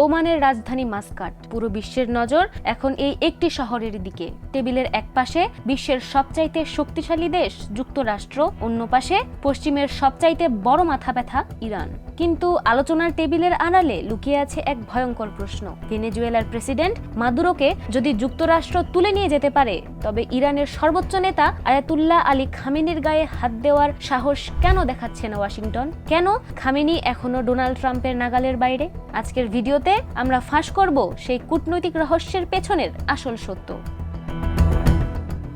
ওমানের রাজধানী মাস্কাট। পুরো বিশ্বের নজর এখন এই একটি শহরের দিকে। টেবিলের এক পাশে বিশ্বের সবচাইতে শক্তিশালী দেশ যুক্তরাষ্ট্র, অন্য পাশে পশ্চিমের সবচাইতে বড় মাথা ব্যথা ইরান। কিন্তু আলোচনার টেবিলের আড়ালে লুকিয়ে আছে এক ভয়ঙ্কর প্রশ্ন। ভেনেজুয়েলার প্রেসিডেন্ট মাদুরোকে যদি যুক্তরাষ্ট্র তুলে নিয়ে যেতে পারে, তবে ইরানের সর্বোচ্চ নেতা আয়াতুল্লাহ আলী খামেনির গায়ে হাত দেওয়ার সাহস কেন দেখাচ্ছে না ওয়াশিংটন? কেন খামেনি এখনো ডোনাল্ড ট্রাম্পের নাগালের বাইরে? আজকের ভিডিওতে আমরা ফাঁস করব সেই কূটনৈতিক রহস্যের পেছনের আসল সত্য।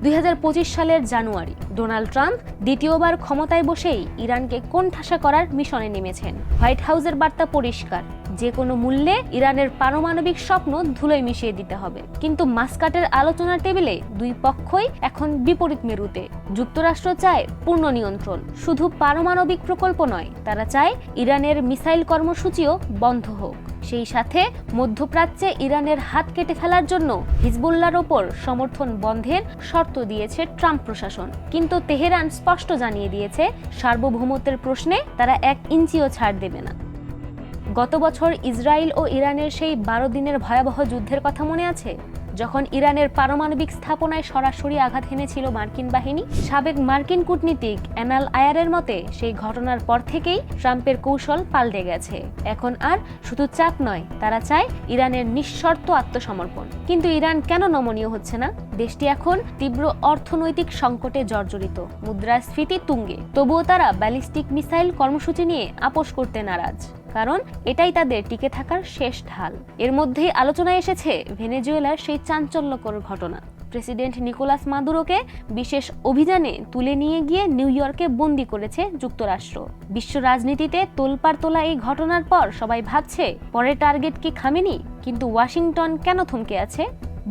2025 সালের জানুয়ারি ডোনাল্ড ট্রাম্প দ্বিতীয়বার ক্ষমতায় বসেই ইরানকে কোণঠাসা করার মিশনে নেমেছেন। হোয়াইট হাউসের বার্তা পরিষ্কার, যে কোনো মূল্যে ইরানের পারমাণবিক স্বপ্ন ধুলোয় মিশিয়ে দিতে হবে। কিন্তু মাস্কাটের আলোচনার টেবিলে দুই পক্ষই এখন বিপরীত মেরুতে। যুক্তরাষ্ট্র চায় পূর্ণ নিয়ন্ত্রণ, শুধু পারমাণবিক প্রকল্প নয়, তারা চায় ইরানের মিসাইল কর্মসূচিও বন্ধ হোক। সেই সাথে মধ্যপ্রাচ্যে ইরানের হাত কেটে ফেলার জন্য হিজবুল্লাহর ওপর সমর্থন বন্ধের শর্ত দিয়েছে ট্রাম্প প্রশাসন। কিন্তু তেহরান স্পষ্ট জানিয়ে দিয়েছে, সার্বভৌমত্বের প্রশ্নে তারা 1 ইঞ্চিও ছাড় দেবে না। গত বছর ইসরায়েল ও ইরানের সেই 12 দিনের ভয়াবহ যুদ্ধের কথা মনে আছে? যখন ইরানের পারমাণবিক স্থাপনায় সরাসরি আঘাত হেনেছিল মার্কিন বাহিনী। সাবেক মার্কিন কূটনীতিক অ্যানাল আয়ারের মতে, সেই ঘটনার পর থেকেই ট্রাম্পের কৌশল পাল্টে গেছে। এখন আর শুধু চাপ নয়, তারা চায় ইরানের নিঃশর্ত আত্মসমর্পণ। কিন্তু ইরান কেন নমনীয় হচ্ছে না? দেশটি এখন তীব্র অর্থনৈতিক সংকটে জর্জরিত, মুদ্রাস্ফীতি তুঙ্গে। তবুও তারা ব্যালিস্টিক মিসাইল কর্মসূচি নিয়ে আপোষ করতে নারাজ, কারণ এটাই তাদের টিকে থাকার শেষ ঢাল। এর মধ্যেই আলোচনায় এসেছে ভেনেজুয়েলার সেই চাঞ্চল্যকর ঘটনা। প্রেসিডেন্ট নিকোলাস মাদুরোকে বিশেষ অভিযানে তুলে নিয়ে গিয়ে নিউ ইয়র্কে বন্দী করেছে যুক্তরাষ্ট্র। বিশ্ব রাজনীতিতে তোলপাড় তোলা এই ঘটনার পর সবাই ভাবছে, পরের টার্গেট কি খামেনি? কিন্তু ওয়াশিংটন কেন থমকে আছে?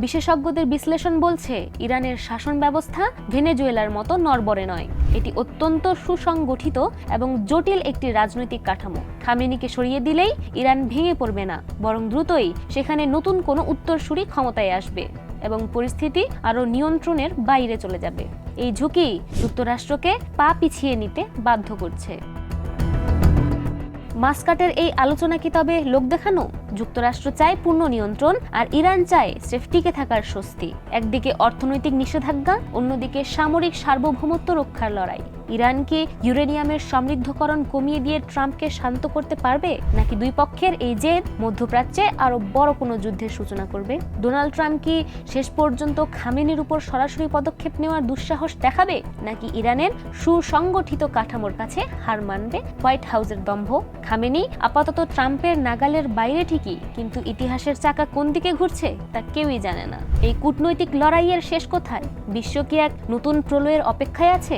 বিশেষজ্ঞদের বিশ্লেষণ বলছে, ইরানের শাসন ব্যবস্থা ভেনেজুয়েলার মতো নড়বড়ে নয়। এটি অত্যন্ত সুসংগঠিত এবং জটিল একটি রাজনৈতিক কাঠামো। খামেনিকে সরিয়ে দিলেই ইরান ভেঙে পড়বে না, বরং দ্রুতই সেখানে নতুন কোনো উত্তরসূরি ক্ষমতায় আসবে এবং পরিস্থিতি আরও নিয়ন্ত্রণের বাইরে চলে যাবে। এই ঝুঁকি যুক্তরাষ্ট্রকে পা পিছিয়ে নিতে বাধ্য করছে। মাস্কাটের এই আলোচনা কি তবে লোক দেখানো? যুক্তরাষ্ট্র চায় পূর্ণ নিয়ন্ত্রণ, আর ইরান চায় স্রেফ টিকে থাকার স্বস্তি। একদিকে অর্থনৈতিক নিষেধাজ্ঞা, অন্যদিকে সামরিক সার্বভৌমত্ব রক্ষার লড়াই। ইরান কি ইউরেনিয়ামের সমৃদ্ধকরণ কমিয়ে দিয়ে ট্রাম্পকে শান্ত করতে পারবে, নাকি দুই পক্ষের এই জেদ মধ্যপ্রাচ্যে আরো বড় কোনো যুদ্ধের সূচনা করবে? ডোনাল্ড ট্রাম্প কি শেষ পর্যন্ত খামেনির উপর সরাসরি পদক্ষেপ নেওয়ার দুঃসাহস দেখাবে, নাকি ইরানের সুসংগঠিত কাঠামোর কাছে হার মানবে হোয়াইট হাউসের দম্ভ? খামেনি আপাতত ট্রাম্পের নাগালের বাইরে ঠিকই, কিন্তু ইতিহাসের চাকা কোন দিকে ঘুরছে তা কেউই জানে না। এই কূটনৈতিক লড়াইয়ের শেষ কোথায়? বিশ্ব কি এক নতুন প্রলয়ের অপেক্ষায় আছে,